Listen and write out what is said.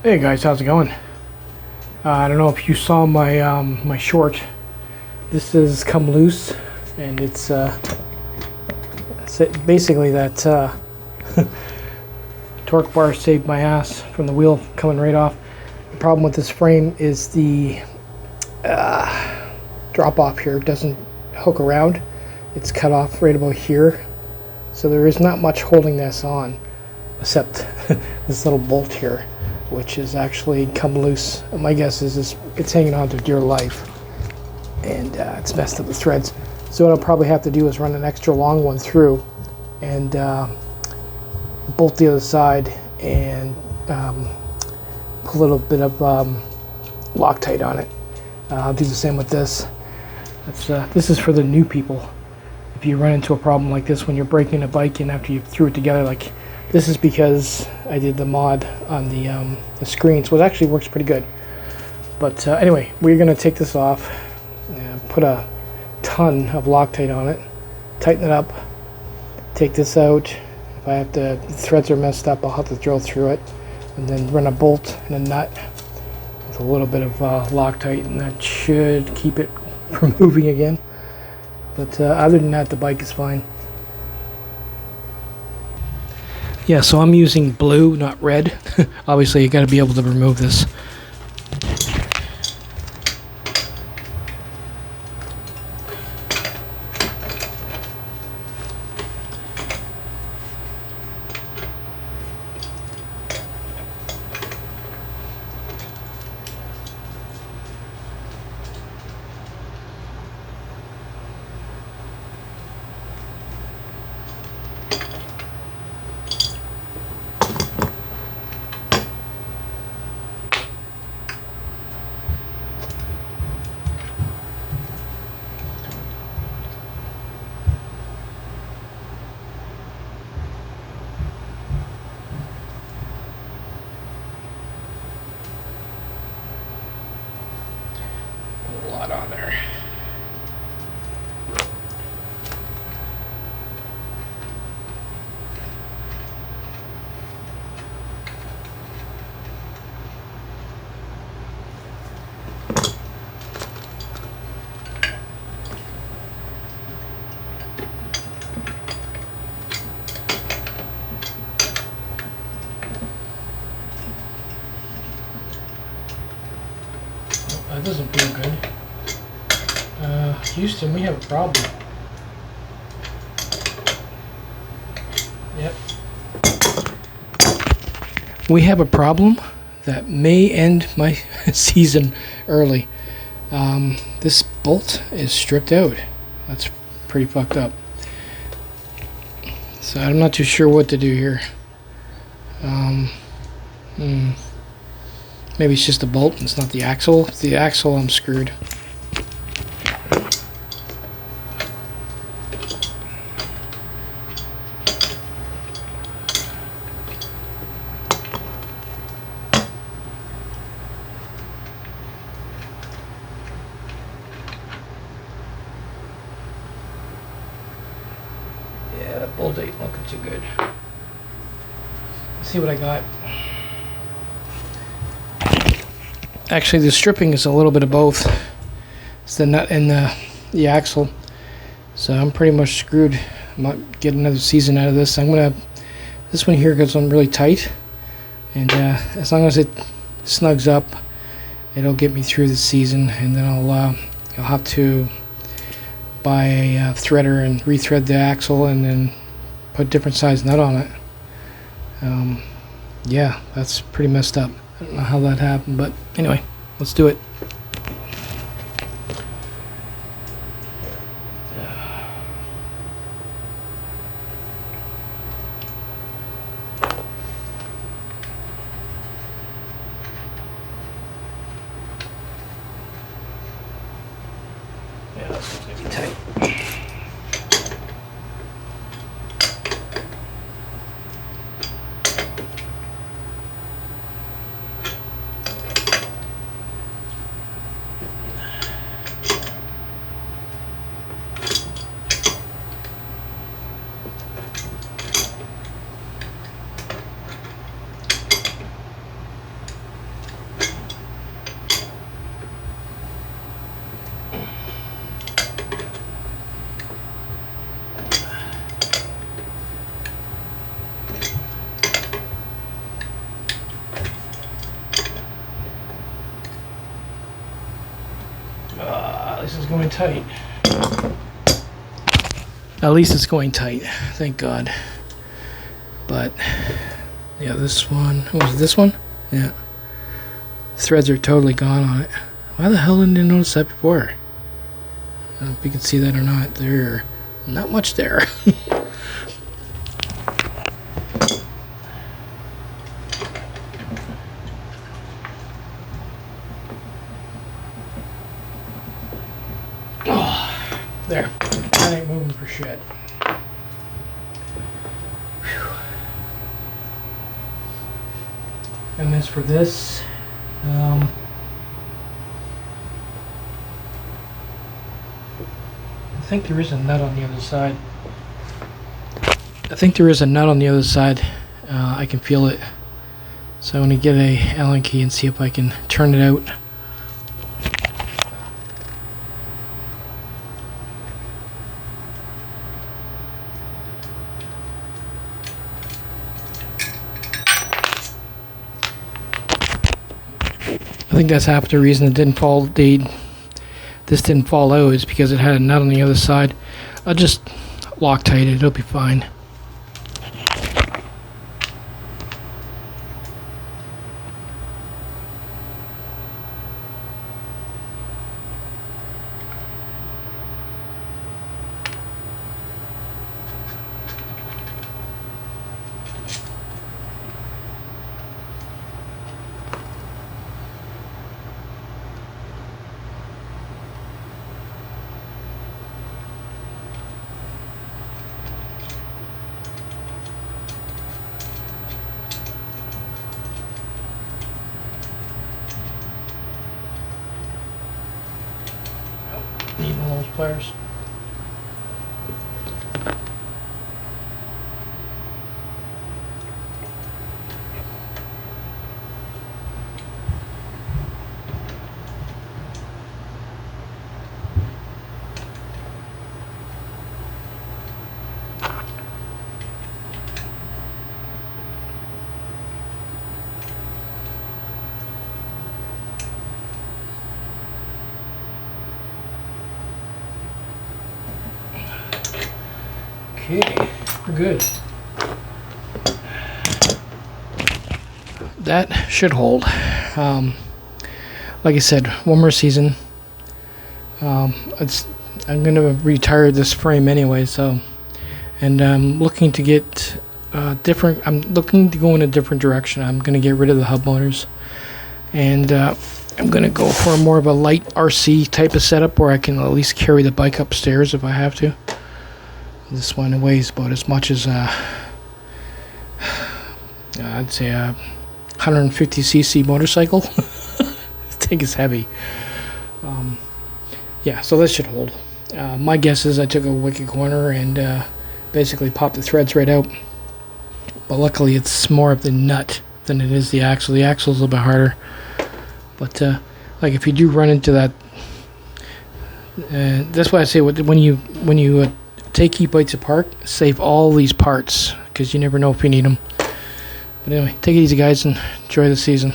Hey guys, how's it going? I don't know if you saw my my short. This is come loose, and it's basically that torque bar saved my ass from the wheel coming right off. The problem with this frame is the drop off here doesn't hook around. It's cut off right about here, so there is not much holding this on except this little bolt here, which is actually come loose. My guess is it's hanging on to dear life, and it's messed up the threads. So what I'll probably have to do is run an extra long one through and bolt the other side and put a little bit of Loctite on it. I'll do the same with this. This is for the new people. If you run into a problem like this when you're breaking a bike and after you threw it together, like this is because I did the mod on the screen, so it actually works pretty good. But anyway, we're going to take this off and put a ton of Loctite on it, tighten it up, take this out. If I have to, the threads are messed up, I'll have to drill through it, and then run a bolt and a nut with a little bit of Loctite, and that should keep it from moving again. But other than that, the bike is fine. Yeah, so I'm using blue, not red. Obviously, you got to be able to remove this. On there. That doesn't feel good. Houston, we have a problem. Yep. We have a problem that may end my season early. This bolt is stripped out. That's pretty fucked up. So I'm not too sure what to do here. Maybe it's just the bolt and it's not the axle. If it's the axle, I'm screwed. Yeah, that bolt ain't looking too good. Let's see what I got. Actually, the stripping is a little bit of both. It's the nut and the axle. So I'm pretty much screwed. I might get another season out of this. This one here goes on really tight, and as long as it snugs up, it'll get me through the season. And then I'll have to buy a threader and rethread the axle, and then put a different size nut on it. Yeah, that's pretty messed up. I don't know how that happened, but anyway, let's do it. Yeah, that's gonna be tight. going tight. At least it's going tight, thank God. But yeah, this one, was it this one? Yeah. Threads are totally gone on it. Why the hell didn't I notice that before? I don't know if you can see that or not. There's not much there. Oh, there. That ain't moving for shit. Whew. And as for this, I think there is a nut on the other side. I can feel it. So I'm going to get a Allen key and see if I can turn it out. I think that's half the reason it didn't fall. This didn't fall out is because it had a nut on the other side. I'll just Loctite it. It'll be fine. Need one of those pliers. Okay, we're good. That should hold. Like I said, one more season. I'm gonna retire this frame anyway, so, and I'm looking to get different. I'm looking to go in a different direction. I'm gonna get rid of the hub motors, and I'm gonna go for more of a light RC type of setup where I can at least carry the bike upstairs if I have to. This one weighs about as much as I'd say a 150cc motorcycle. This thing is heavy. Yeah, so this should hold. My guess is I took a wicked corner and basically popped the threads right out. But luckily it's more of the nut than it is the axle. The axle's a little bit harder. But like if you do run into that, that's why I say when you take e-bikes apart, save all these parts because you never know if you need them. But anyway, take it easy guys and enjoy the season.